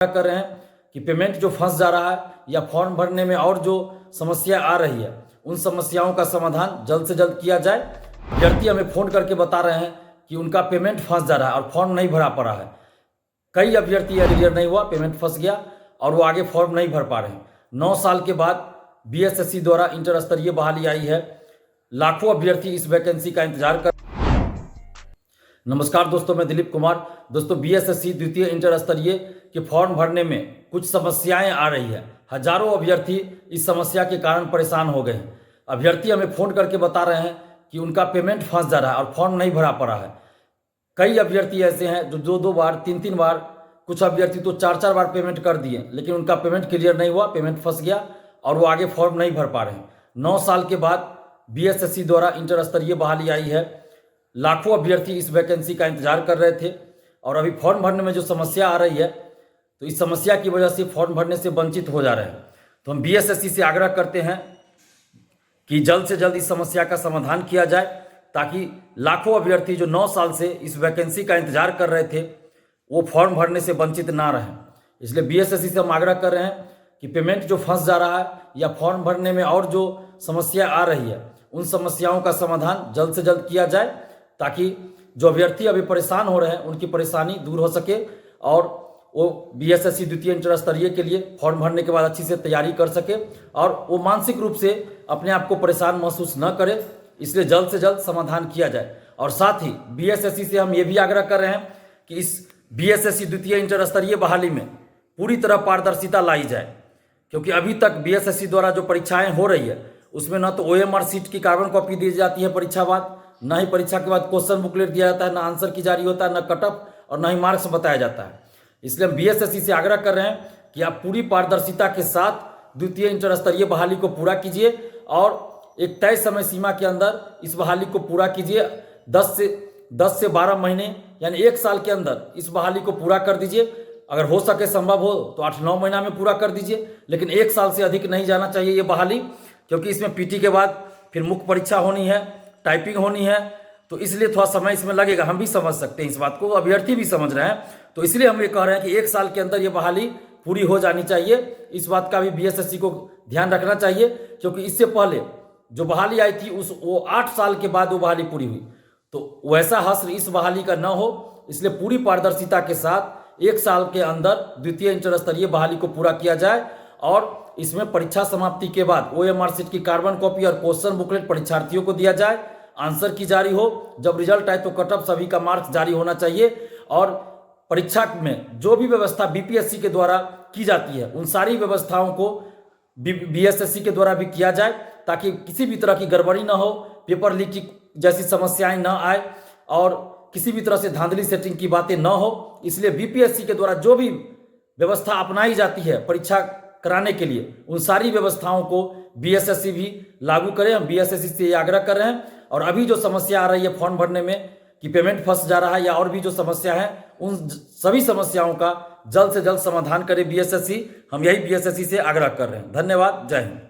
कर रहे हैं कि पेमेंट जो फंस जा रहा है या फॉर्म भरने में और जो समस्या आ रही है उन समस्याओं का समाधान जल्द से जल्द किया जाए। अभ्यर्थी हमें फ़ोन करके बता रहे हैं कि उनका पेमेंट फंस जा रहा है और फॉर्म नहीं भरा पा रहा है। कई अभ्यर्थी क्लियर नहीं हुआ, पेमेंट फंस गया और वो आगे फॉर्म नहीं भर पा रहे हैं। 9 साल के बाद बीएसएससी द्वारा इंटर स्तरीय बहाली आई है। लाखों अभ्यर्थी इस वैकेंसी का इंतजार कर। नमस्कार दोस्तों, मैं दिलीप कुमार। दोस्तों, बीएसएससी द्वितीय इंटर स्तरीय के फॉर्म भरने में कुछ समस्याएं आ रही है। हजारों अभ्यर्थी इस समस्या के कारण परेशान हो गए हैं। अभ्यर्थी हमें फ़ोन करके बता रहे हैं कि उनका पेमेंट फंस जा रहा है और फॉर्म नहीं भरा पा रहा है। कई अभ्यर्थी ऐसे हैं जो 2 बार 3 बार, कुछ अभ्यर्थी तो 4 बार पेमेंट कर दिए, लेकिन उनका पेमेंट क्लियर नहीं हुआ, पेमेंट फंस गया और वो आगे फॉर्म नहीं भर पा रहे हैं। 9 साल के बाद बीएसएससी द्वारा इंटर स्तरीय बहाली आई है। लाखों अभ्यर्थी इस वैकेंसी का इंतजार कर रहे थे और अभी फॉर्म भरने में जो समस्या आ रही है, तो इस समस्या की वजह से फॉर्म भरने से वंचित हो जा रहे हैं। तो हम बीएसएससी से आग्रह करते हैं कि जल्द से जल्द इस समस्या का समाधान किया जाए, ताकि लाखों अभ्यर्थी जो 9 साल से इस वैकेंसी का इंतजार कर रहे थे वो फॉर्म भरने से वंचित ना रहें। इसलिए बीएसएससी से हम आग्रह कर रहे हैं कि पेमेंट जो फंस जा रहा है या फॉर्म भरने में और जो समस्या आ रही है उन समस्याओं का समाधान जल्द से जल्द किया जाए, ताकि जो अभ्यर्थी अभी परेशान हो रहे हैं उनकी परेशानी दूर हो सके और वो बीएसएससी द्वितीय इंटर स्तरीय के लिए फॉर्म भरने के बाद अच्छी से तैयारी कर सके और वो मानसिक रूप से अपने आप को परेशान महसूस न करे। इसलिए जल्द से जल्द समाधान किया जाए। और साथ ही बीएसएससी से हम ये भी आग्रह कर रहे हैं कि इस बीएसएससी द्वितीय इंटर स्तरीय बहाली में पूरी तरह पारदर्शिता लाई जाए, क्योंकि अभी तक बीएसएससी द्वारा जो परीक्षाएं हो रही है उसमें न तो ओएमआर सीट की कार्बन कॉपी दी जाती है परीक्षा बाद, न ही परीक्षा के बाद क्वेश्चन बुकलेट दिया जाता है, न आंसर की जारी होता है, न कटअप और न ही मार्क्स बताया जाता है। इसलिए हम बीएसएससी से आग्रह कर रहे हैं कि आप पूरी पारदर्शिता के साथ द्वितीय इंटर स्तरीय बहाली को पूरा कीजिए और एक तय समय सीमा के अंदर इस बहाली को पूरा कीजिए। 10 से 12 महीने यानी 1 साल के अंदर इस बहाली को पूरा कर दीजिए। अगर हो सके, संभव हो तो 8-9 महीना में पूरा कर दीजिए, लेकिन 1 साल से अधिक नहीं जाना चाहिए ये बहाली, क्योंकि इसमें पीटी के बाद फिर मुख्य परीक्षा होनी है, टाइपिंग होनी है, तो इसलिए थोड़ा समय इसमें लगेगा। हम भी समझ सकते हैं इस बात को, अभ्यर्थी भी समझ रहे हैं। तो इसलिए हम ये कह रहे हैं कि 1 साल के अंदर ये बहाली पूरी हो जानी चाहिए। इस बात का भी बीएसएससी को ध्यान रखना चाहिए, क्योंकि इससे पहले जो बहाली आई थी वो 8 साल के बाद वो बहाली पूरी हुई। तो वैसा हश्र इस बहाली का न हो, इसलिए पूरी पारदर्शिता के साथ 1 साल के अंदर द्वितीय इंटर स्तरीय बहाली को पूरा किया जाए और इसमें परीक्षा समाप्ति के बाद ओएमआर सीट की कार्बन कॉपी और क्वेश्चन बुकलेट परीक्षार्थियों को दिया जाए, आंसर की जारी हो, जब रिजल्ट आए तो कटअप सभी का मार्क्स जारी होना चाहिए और परीक्षा में जो भी व्यवस्था बीपीएससी के द्वारा की जाती है उन सारी व्यवस्थाओं को बीएसएससी के द्वारा भी किया जाए, ताकि किसी भी तरह की गड़बड़ी ना हो, पेपर लीक की जैसी समस्याएं ना आए और किसी भी तरह से धांधली सेटिंग की बातें ना हो। इसलिए बीपीएससी के द्वारा जो भी व्यवस्था अपनाई जाती है परीक्षा कराने के लिए, उन सारी व्यवस्थाओं को बीएसएससी भी लागू करे। हम बीएसएससी से ये आग्रह कर रहे हैं। और अभी जो समस्या आ रही है फॉर्म भरने में कि पेमेंट फंस जा रहा है या और भी जो समस्या है, उन सभी समस्याओं का जल्द से जल्द समाधान करे बीएसएससी। हम यही बीएसएससी से आग्रह कर रहे हैं। धन्यवाद। जय हिंद।